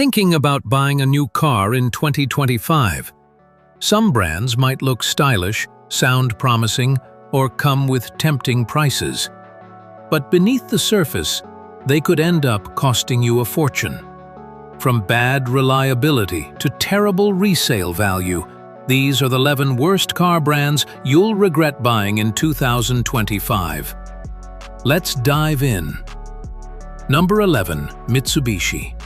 Thinking about buying a new car in 2025. Some brands might look stylish, sound promising, or come with tempting prices. But beneath the surface, they could end up costing you a fortune. From bad reliability to terrible resale value, these are the 11 worst car brands you'll regret buying in 2025. Let's dive in. Number 11. Mitsubishi.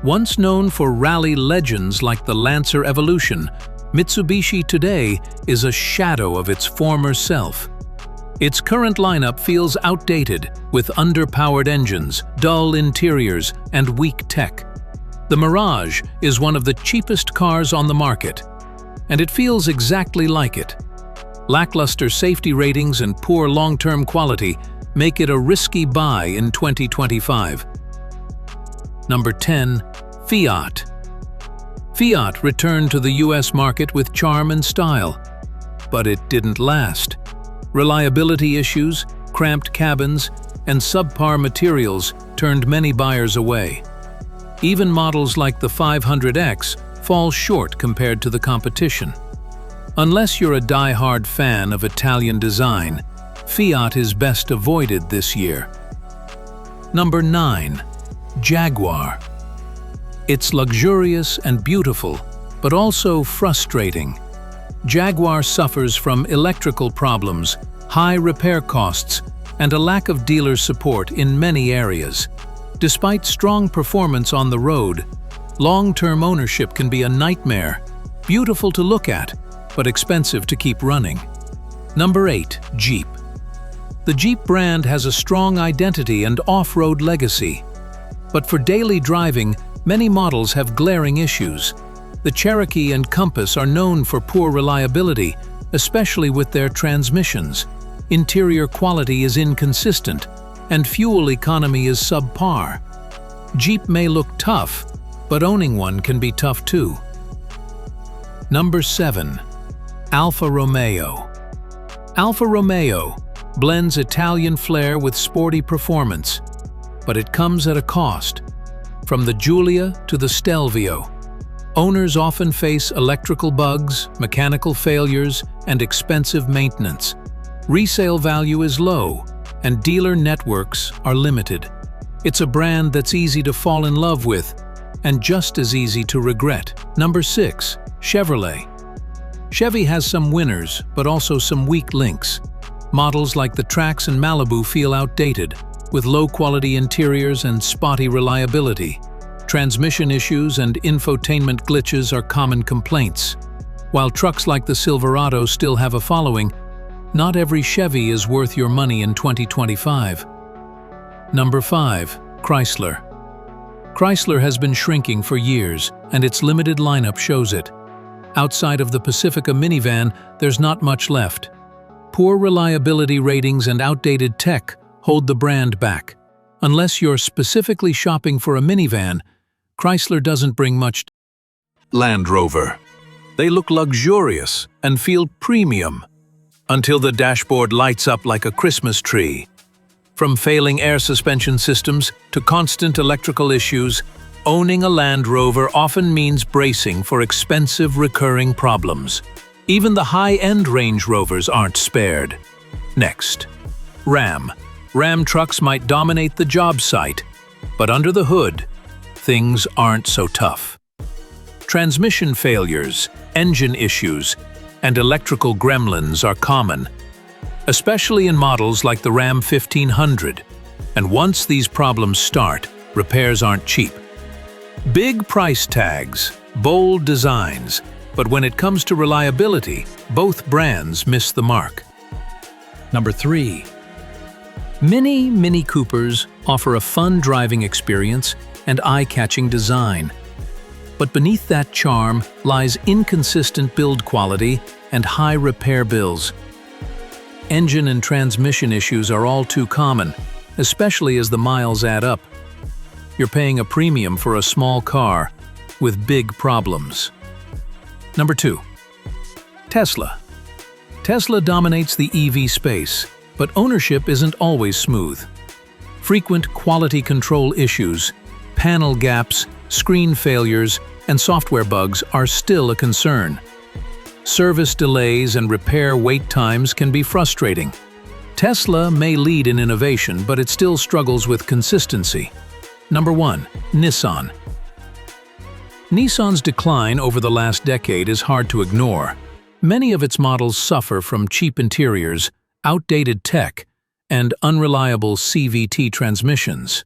Once known for rally legends like the Lancer Evolution, Mitsubishi today is a shadow of its former self. Its current lineup feels outdated, with underpowered engines, dull interiors, and weak tech. The Mirage is one of the cheapest cars on the market, and it feels exactly like it. Lackluster safety ratings and poor long-term quality make it a risky buy in 2025. Number 10. Fiat. Fiat returned to the US market with charm and style, but it didn't last. Reliability issues, cramped cabins, and subpar materials turned many buyers away. Even models like the 500X fall short compared to the competition. Unless you're a die-hard fan of Italian design, Fiat is best avoided this year. Number 9. Jaguar. It's luxurious and beautiful, but also frustrating. Jaguar suffers from electrical problems, high repair costs, and a lack of dealer support in many areas. Despite strong performance on the road, long-term ownership can be a nightmare, beautiful to look at, but expensive to keep running. Number 8. Jeep. The Jeep brand has a strong identity and off-road legacy. But for daily driving, many models have glaring issues. The Cherokee and Compass are known for poor reliability, especially with their transmissions. Interior quality is inconsistent, and fuel economy is subpar. Jeep may look tough, but owning one can be tough too. Number 7. Alfa Romeo. Alfa Romeo blends Italian flair with sporty performance, but it comes at a cost. From the Giulia to the Stelvio, owners often face electrical bugs, mechanical failures, and expensive maintenance. Resale value is low, and dealer networks are limited. It's a brand that's easy to fall in love with, and just as easy to regret. Number 6. Chevrolet. Chevy has some winners, but also some weak links. Models like the Trax and Malibu feel outdated, with low-quality interiors and spotty reliability. Transmission issues and infotainment glitches are common complaints. While trucks like the Silverado still have a following, not every Chevy is worth your money in 2025. Number 5. Chrysler. Chrysler has been shrinking for years, and its limited lineup shows it. Outside of the Pacifica minivan, there's not much left. Poor reliability ratings and outdated tech hold the brand back. Unless you're specifically shopping for a minivan, Chrysler doesn't bring much. Land Rover. They look luxurious and feel premium, until the dashboard lights up like a Christmas tree. From failing air suspension systems to constant electrical issues, owning a Land Rover often means bracing for expensive recurring problems. Even the high-end Range Rovers aren't spared. Next. Ram. Ram trucks might dominate the job site, but under the hood, things aren't so tough. Transmission failures, engine issues, and electrical gremlins are common, especially in models like the Ram 1500. And once these problems start, repairs aren't cheap. Big price tags, bold designs, but when it comes to reliability, both brands miss the mark. Number 3. Mini Coopers offer a fun driving experience and eye-catching design. But beneath that charm lies inconsistent build quality and high repair bills. Engine and transmission issues are all too common, especially as the miles add up. You're paying a premium for a small car with big problems. Number 2. Tesla. Tesla dominates the EV space, but ownership isn't always smooth. Frequent quality control issues, panel gaps, screen failures, and software bugs are still a concern. Service delays and repair wait times can be frustrating. Tesla may lead in innovation, but it still struggles with consistency. Number 1. Nissan. Nissan's decline over the last decade is hard to ignore. Many of its models suffer from cheap interiors, outdated tech, and unreliable CVT transmissions.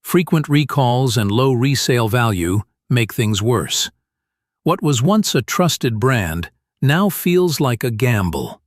Frequent recalls and low resale value make things worse. What was once a trusted brand now feels like a gamble.